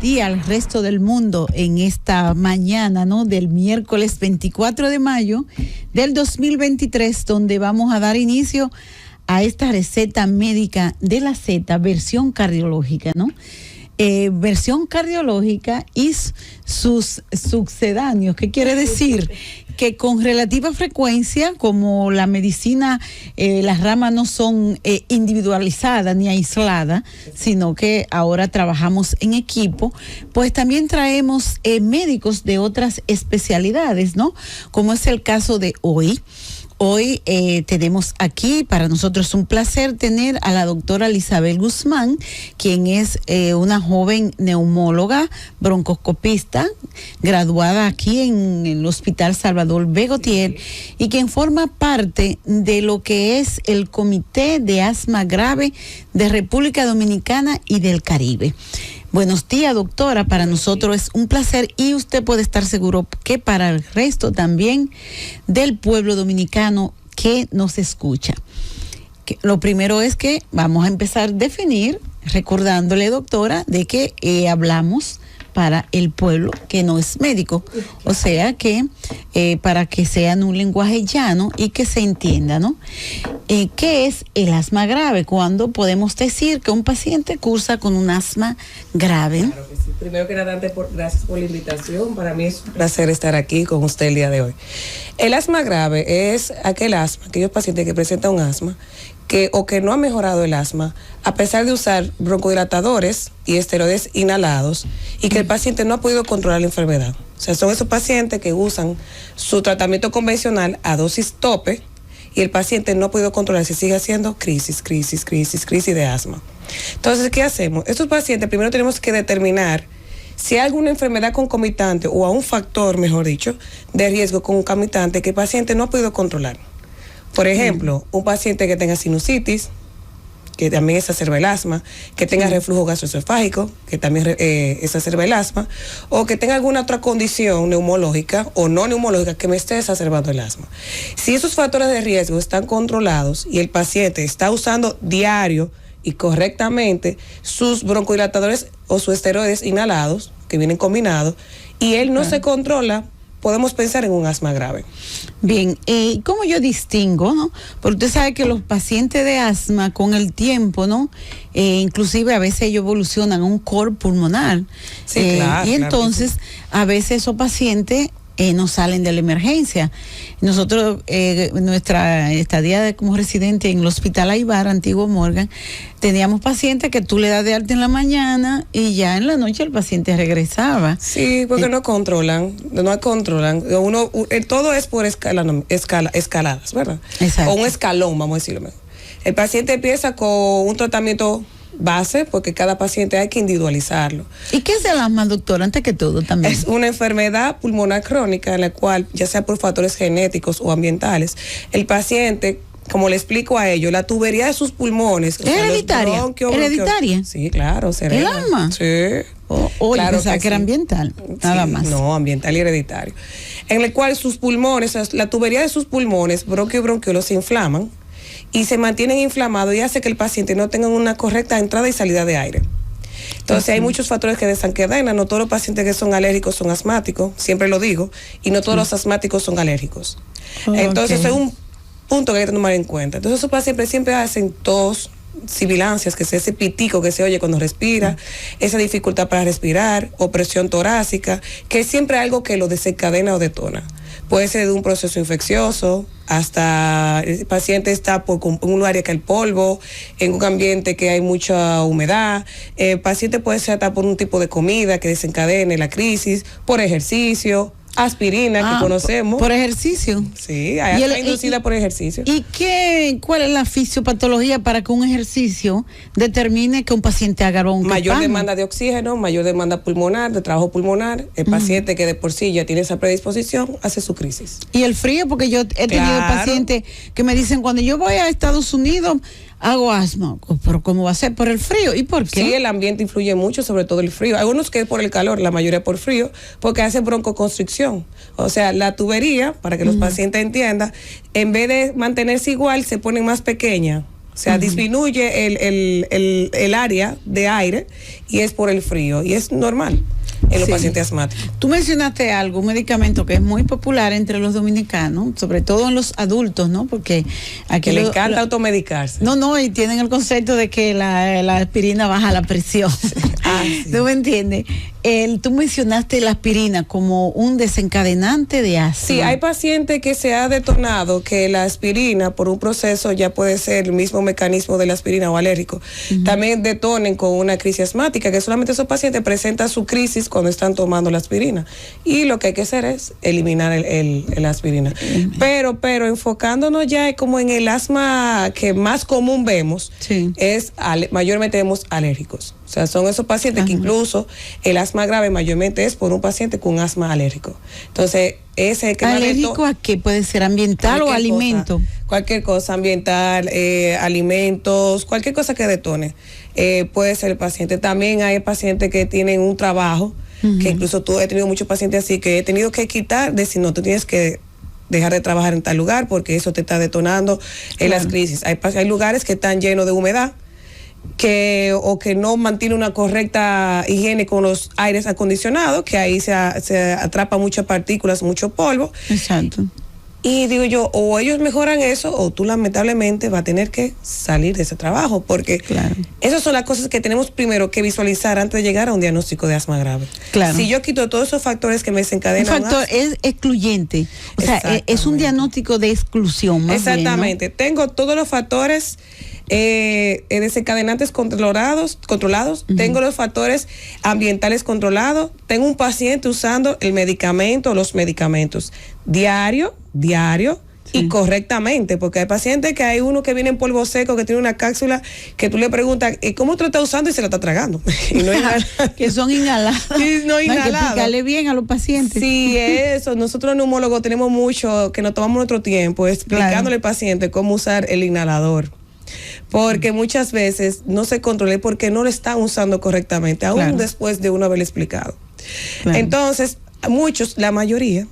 días al resto del mundo en esta mañana, ¿no? Del miércoles 24 de mayo del 2023, donde vamos a dar inicio a esta receta médica de la Z, versión cardiológica, ¿no? Versión cardiológica y sus sucedáneos. ¿Qué quiere decir? Que con relativa frecuencia, como la medicina, las ramas no son individualizadas ni aisladas, sino que ahora trabajamos en equipo, pues también traemos médicos de otras especialidades, ¿no? Como es el caso de hoy. Hoy tenemos aquí, para nosotros es un placer tener a la doctora Elizabeth Guzmán, quien es una joven neumóloga, broncoscopista, graduada aquí en el Hospital Salvador B. Gautier, y quien forma parte de lo que es el Comité de Asma Grave de República Dominicana y del Caribe. Buenos días, doctora. Para nosotros es un placer y usted puede estar seguro que para el resto también del pueblo dominicano que nos escucha. Lo primero es que vamos a empezar a definir, recordándole, doctora, de que hablamos para el pueblo que no es médico, o sea que para que sea en un lenguaje llano y que se entienda, ¿no? ¿Qué es el asma grave? ¿Cuándo podemos decir que un paciente cursa con un asma grave? Claro que sí. Primero que nada, gracias por la invitación. Para mí es un placer estar aquí con usted el día de hoy. El asma grave es aquellos pacientes que presentan un asma que no ha mejorado el asma a pesar de usar broncodilatadores y esteroides inhalados y que el paciente no ha podido controlar la enfermedad. O sea, son esos pacientes que usan su tratamiento convencional a dosis tope y el paciente no ha podido controlar, se sigue haciendo crisis de asma. Entonces, ¿qué hacemos? Estos pacientes primero tenemos que determinar si hay alguna enfermedad concomitante o a un factor, mejor dicho, de riesgo concomitante que el paciente no ha podido controlar. Por ejemplo, un paciente que tenga sinusitis, que también exacerba el asma, que tenga reflujo gastroesofágico, que también exacerba el asma, o que tenga alguna otra condición neumológica o no neumológica que me esté exacerbando el asma. Si esos factores de riesgo están controlados y el paciente está usando diario y correctamente sus broncodilatadores o sus esteroides inhalados, que vienen combinados, y él no se controla, podemos pensar en un asma grave. Bien, ¿cómo yo distingo, no? Porque usted sabe que los pacientes de asma con el tiempo, ¿no? Inclusive a veces ellos evolucionan a un cor pulmonar. Sí, claro. Y entonces, a veces esos pacientes no salen de la emergencia. Nosotros, nuestra estadía como residente en el Hospital Aybar, antiguo Morgan, teníamos pacientes que tú le das de alta en la mañana y ya en la noche el paciente regresaba. Sí, porque no controlan. Todo es por escaladas, ¿verdad? Exacto. O un escalón, vamos a decirlo mejor. El paciente empieza con un tratamiento base, porque cada paciente hay que individualizarlo. ¿Y qué es el asma, doctor? Antes que todo también. Es una enfermedad pulmonar crónica en la cual, ya sea por factores genéticos o ambientales, el paciente, como le explico a ellos, la tubería de sus pulmones. ¿Es hereditaria? ¿Hereditaria? Sí, claro. ¿El asma? Sí. Claro, o sea, que era ambiental, nada más. No, ambiental y hereditario. En el cual sus pulmones, la tubería de sus pulmones, bronquio y bronquiolos, se inflaman y se mantienen inflamados y hace que el paciente no tenga una correcta entrada y salida de aire. Entonces hay muchos factores que desencadenan. No todos los pacientes que son alérgicos son asmáticos, siempre lo digo, y no todos los asmáticos son alérgicos. Entonces es un punto que hay que tomar en cuenta. Entonces esos pacientes siempre hacen tos, sibilancias, que es ese pitico que se oye cuando respira, esa dificultad para respirar, opresión torácica, que es siempre algo que lo desencadena o detona. Puede ser de un proceso infeccioso, hasta el paciente está en un lugar que hay polvo, en un ambiente que hay mucha humedad. El paciente puede ser hasta por un tipo de comida que desencadene la crisis, por ejercicio, aspirina que conocemos. ¿Por ejercicio? Sí, hay hasta inducida por ejercicio. ¿Y cuál es la fisiopatología para que un ejercicio determine que un paciente haga broncoespasmo? Mayor demanda de oxígeno, mayor demanda pulmonar, de trabajo pulmonar. El paciente que de por sí ya tiene esa predisposición hace su crisis. ¿Y el frío? Porque yo he tenido pacientes que me dicen, cuando yo voy a Estados Unidos hago asma, pero ¿cómo va a ser? ¿Por el frío? ¿Y por qué? Sí, el ambiente influye mucho, sobre todo el frío. Hay unos que es por el calor, la mayoría por frío, porque hace broncoconstricción. O sea, la tubería, para que los pacientes entiendan, en vez de mantenerse igual, se pone más pequeña. O sea, disminuye el área de aire y es por el frío y es normal en los pacientes asmáticos. Tú mencionaste algo, un medicamento que es muy popular entre los dominicanos, sobre todo en los adultos, ¿no? Porque aquí que le encanta automedicarse. No, y tienen el concepto de que la aspirina baja la presión. Sí. ¿Tú me entiendes? Tú mencionaste la aspirina como un desencadenante de asma. Sí, hay pacientes que se ha detonado que la aspirina, por un proceso, ya puede ser el mismo mecanismo de la aspirina o alérgico, también detonen con una crisis asmática, que solamente esos pacientes presentan su crisis cuando están tomando la aspirina. Y lo que hay que hacer es eliminar la aspirina. Pero enfocándonos ya como en el asma que más común vemos, es mayormente vemos alérgicos. O sea, son esos pacientes que incluso el asma grave mayormente es por un paciente con asma alérgico. Entonces, ese que ¿alérgico a qué? ¿Puede ser ambiental o alimento? Cualquier cosa, ambiental, alimentos, cualquier cosa que detone. Puede ser el paciente. También hay pacientes que tienen un trabajo, que incluso he tenido muchos pacientes así, que he tenido que quitar, decir, no, tú tienes que dejar de trabajar en tal lugar porque eso te está detonando en las crisis. Hay lugares que están llenos de humedad, o que no mantiene una correcta higiene con los aires acondicionados, que ahí se atrapa muchas partículas, mucho polvo. Exacto. Y digo yo, o ellos mejoran eso, o tú lamentablemente vas a tener que salir de ese trabajo, porque esas son las cosas que tenemos primero que visualizar antes de llegar a un diagnóstico de asma grave. Claro. Si yo quito todos esos factores que me desencadenan. Un factor es excluyente, o sea, es un diagnóstico de exclusión. Más exactamente. bien, ¿no? Tengo todos los factores desencadenantes controlados, tengo los factores ambientales controlados, tengo un paciente usando los medicamentos diario y correctamente, porque hay pacientes que hay uno que viene en polvo seco, que tiene una cápsula que tú le preguntas, ¿cómo tú lo estás usando? Y se la está tragando. Y no que son inhalados. Sí, no inhalados. Hay que explicarle bien a los pacientes. Sí, eso. Nosotros neumólogos tenemos mucho que nos tomamos nuestro tiempo explicándole al paciente cómo usar el inhalador. Porque muchas veces no se controla porque no lo están usando correctamente, aún después de uno haberle explicado. Entonces, muchos, la mayoría,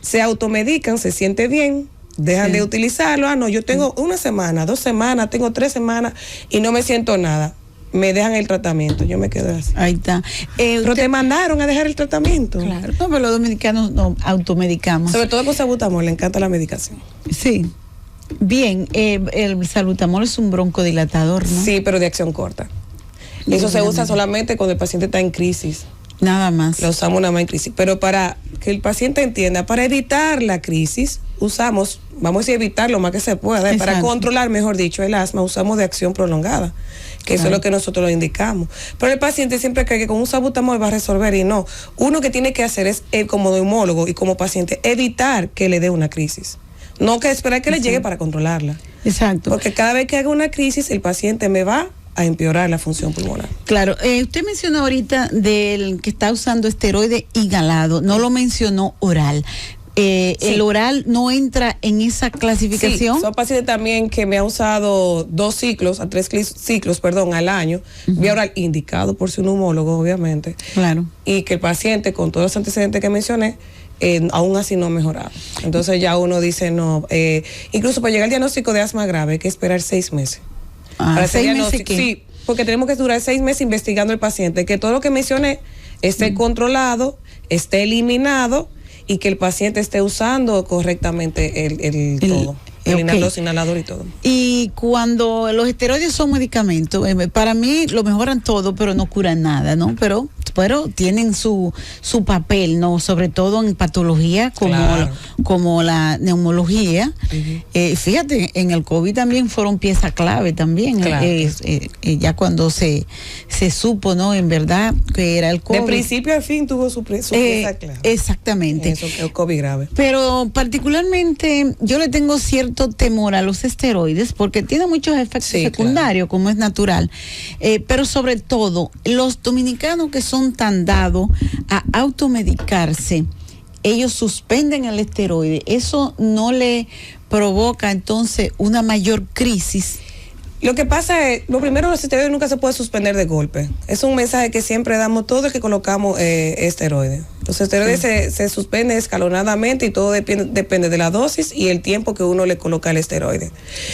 se automedican, se siente bien, dejan de utilizarlo. No, yo tengo 1 semana, 2 semanas, tengo 3 semanas y no me siento nada. Me dejan el tratamiento, yo me quedo así. Ahí está. Pero te mandaron a dejar el tratamiento. Claro, no, pero los dominicanos no automedicamos. Sobre todo con salbutamol, le encanta la medicación. Sí. Bien, el salbutamol es un broncodilatador, ¿no? Sí, pero de acción corta. Eso se usa solamente cuando el paciente está en crisis. Nada más. Lo usamos nada más en crisis. Pero para que el paciente entienda, para evitar la crisis, vamos a evitar lo más que se pueda. Para controlar, mejor dicho, el asma, usamos de acción prolongada, que eso es lo que nosotros lo indicamos. Pero el paciente siempre cree que con un salbutamol va a resolver y no. Uno que tiene que hacer es, él como neumólogo y como paciente, evitar que le dé una crisis. No que esperar que le llegue para controlarla. Exacto. Porque cada vez que haga una crisis, el paciente me va a empeorar la función pulmonar. Claro, usted mencionó ahorita del que está usando esteroide inhalado, no lo mencionó oral. ¿El oral no entra en esa clasificación? Sí, son pacientes también que me han usado 2 ciclos, a 3 ciclos, al año, vía oral, indicado por su neumólogo, obviamente. Claro. Y que el paciente, con todos los antecedentes que mencioné, aún así no ha mejorado. Entonces ya uno dice no. Incluso para llegar al diagnóstico de asma grave hay que esperar 6 meses. Para 6 meses. Sí, porque tenemos que durar 6 meses investigando al paciente, que todo lo que mencioné esté controlado, esté eliminado y que el paciente esté usando correctamente los inhalador y todo. Y cuando los esteroides son medicamentos, para mí lo mejoran todo, pero no curan nada, ¿no? Pero tienen su papel, ¿no? Sobre todo en patología como la neumología. Fíjate, en el COVID también fueron pieza clave también. Ya cuando se supo, ¿no? En verdad que era el COVID. De principio al fin tuvo su pieza clave. Exactamente. Eso que es COVID grave. Pero particularmente yo le tengo cierto temor a los esteroides porque tienen muchos efectos secundarios, como es natural. Pero sobre todo, los dominicanos que son tan dados a automedicarse, ellos suspenden el esteroide. ¿Eso no le provoca entonces una mayor crisis? Lo que pasa es, lo primero, los esteroides nunca se puede suspender de golpe. Es un mensaje que siempre damos todo el que colocamos esteroides. Los esteroides se suspenden escalonadamente y todo depende de la dosis y el tiempo que uno le coloca el esteroide.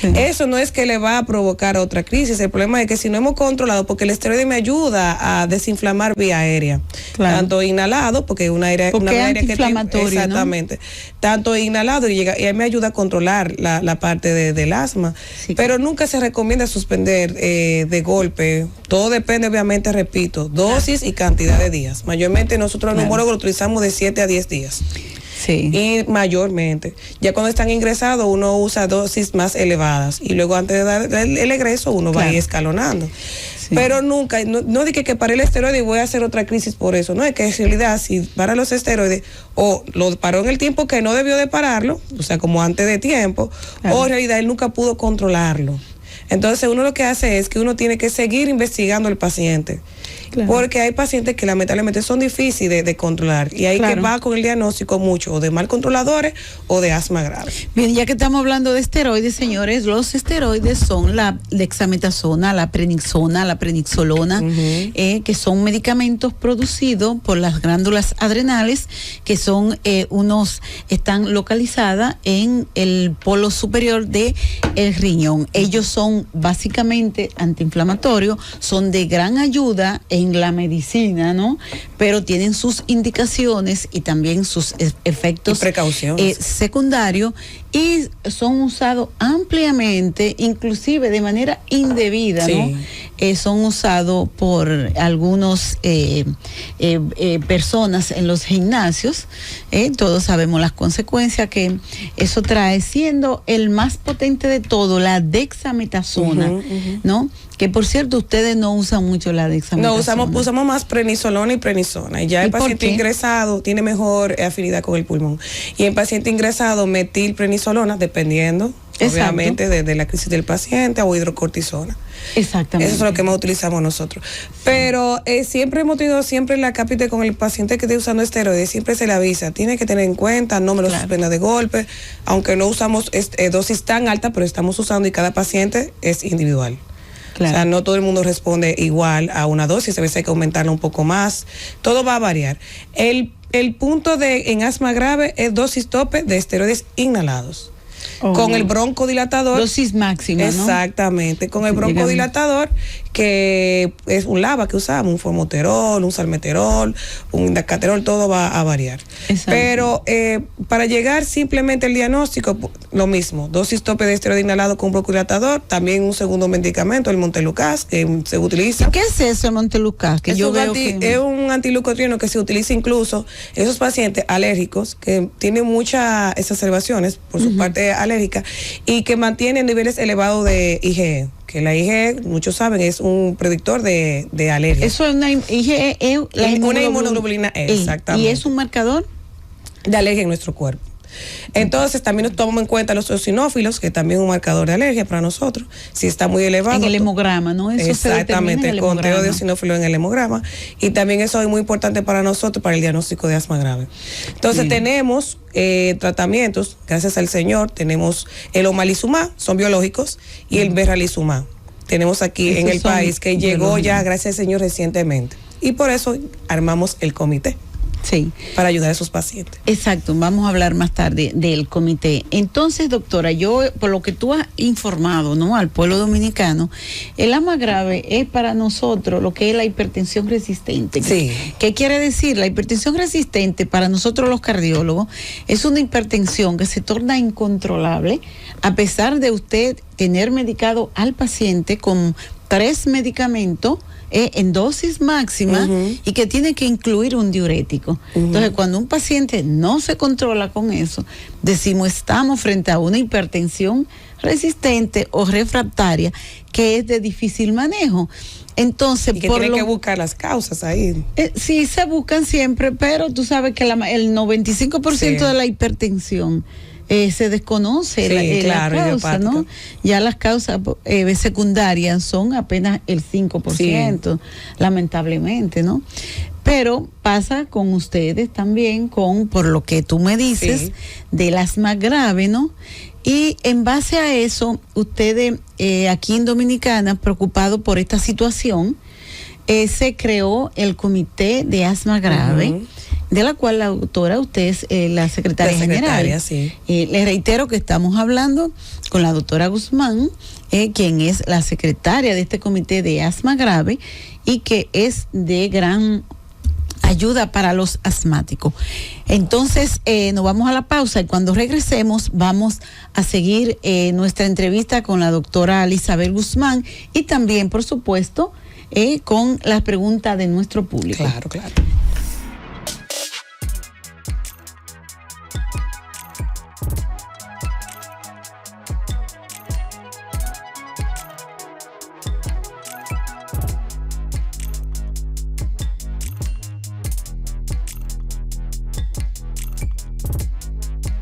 Sí. Eso no es que le va a provocar otra crisis, el problema es que si no hemos controlado, porque el esteroide me ayuda a desinflamar vía aérea, tanto inhalado, porque una aérea que tiene, exactamente, ¿no? Tanto inhalado y ahí me ayuda a controlar la parte del asma, pero nunca se recomienda suspender de golpe. Todo depende, obviamente, repito, dosis y cantidad de días. Mayormente nosotros los neumólogos lo utilizamos de 7 a 10 días. Sí. Y mayormente. Ya cuando están ingresados, uno usa dosis más elevadas. Y luego antes de dar el egreso, uno va a ir escalonando. Sí. Pero nunca, no dije que paré el esteroide y voy a hacer otra crisis por eso. No, es que en realidad, si para los esteroides, o lo paró en el tiempo que no debió de pararlo, o sea, como antes de tiempo, o en realidad él nunca pudo controlarlo. Entonces uno lo que hace es que uno tiene que seguir investigando al paciente. Porque hay pacientes que lamentablemente son difíciles de controlar y hay que va con el diagnóstico mucho o de mal controladores o de asma grave. Bien, ya que estamos hablando de esteroides, señores, los esteroides son la dexametasona, la prednisona, la prednisolona, que son medicamentos producidos por las glándulas adrenales, que son están localizadas en el polo superior del riñón. Ellos son básicamente antiinflamatorios, son de gran ayuda en la medicina, ¿no? Pero tienen sus indicaciones y también sus efectos secundarios y son usados ampliamente, inclusive de manera indebida, ¿no? Son usados por algunos personas en los gimnasios. Todos sabemos las consecuencias que eso trae, siendo el más potente de todo la dexametasona, ¿no? Que por cierto, ustedes no usan mucho la dexametasona. No, usamos más prednisolona y prednisona. Y ya el paciente ingresado tiene mejor afinidad con el pulmón. Y el paciente ingresado, metilprednisolona, dependiendo, obviamente, de la crisis del paciente, o hidrocortisona. Exactamente. Eso es lo que más utilizamos nosotros. Pero siempre hemos tenido la cápita con el paciente que esté usando esteroides, siempre se le avisa, tiene que tener en cuenta, no me lo suspenda de golpe, aunque no usamos dosis tan alta, pero estamos usando y cada paciente es individual. O sea, no todo el mundo responde igual a una dosis, a veces hay que aumentarla un poco más, todo va a variar. El punto en asma grave es dosis tope de esteroides inhalados. Con el broncodilatador. Dosis máxima, ¿no? Exactamente, con el broncodilatador, que es un LABA que usamos, un formoterol, un salmeterol, un dacaterol, todo va a variar. Exacto. Pero para llegar simplemente al diagnóstico, lo mismo, dosis tope de esteroide inhalado con broncodilatador, también un segundo medicamento, el Montelukast, que se utiliza. ¿Qué es eso, el Montelukast? Es un antileucotrieno que se utiliza incluso en esos pacientes alérgicos que tienen muchas exacerbaciones por su parte alérgica y que mantienen niveles elevados de IgE, que la IgE, muchos saben, es un predictor de alergia. Eso es una IgE, una inmunoglobulina E, exactamente. ¿Y es un marcador de alergia en nuestro cuerpo? Entonces también nos tomamos en cuenta los eosinófilos, que también es un marcador de alergia para nosotros, si está muy elevado. En el hemograma, ¿no? Eso exactamente, el conteo de eosinófilos en el hemograma, y también eso es muy importante para nosotros para el diagnóstico de asma grave. Entonces tenemos tratamientos, gracias al Señor, tenemos el omalizumab, son biológicos, y el berralizumab. Tenemos aquí en el país que llegó ya, gracias al Señor, recientemente. Y por eso armamos el comité. Sí. Para ayudar a esos pacientes. Exacto, vamos a hablar más tarde del comité. Entonces, doctora, yo, por lo que tú has informado, ¿no?, al pueblo dominicano, el asma grave es para nosotros lo que es la hipertensión resistente. Sí. ¿Qué quiere decir? La hipertensión resistente para nosotros los cardiólogos es una hipertensión que se torna incontrolable a pesar de usted tener medicado al paciente con 3 medicamentos en dosis máxima y que tiene que incluir un diurético. Entonces, cuando un paciente no se controla con eso, decimos estamos frente a una hipertensión resistente o refractaria que es de difícil manejo. Entonces, y que tiene que buscar las causas ahí. Sí, se buscan siempre, pero tú sabes que el 95% de la hipertensión se desconoce la causa, ¿no? Ya las causas secundarias son apenas el 5%, lamentablemente, ¿no? Pero pasa con ustedes también, por lo que tú me dices, del asma grave, ¿no? Y en base a eso, ustedes aquí en Dominicana, preocupados por esta situación, se creó el comité de asma grave, de la cual la doctora, usted es la secretaria general. Sí. Les reitero que estamos hablando con la doctora Guzmán, quien es la secretaria de este comité de asma grave y que es de gran ayuda para los asmáticos. Entonces, nos vamos a la pausa y cuando regresemos vamos a seguir nuestra entrevista con la doctora Elizabeth Guzmán y también, por supuesto, con las preguntas de nuestro público. Claro.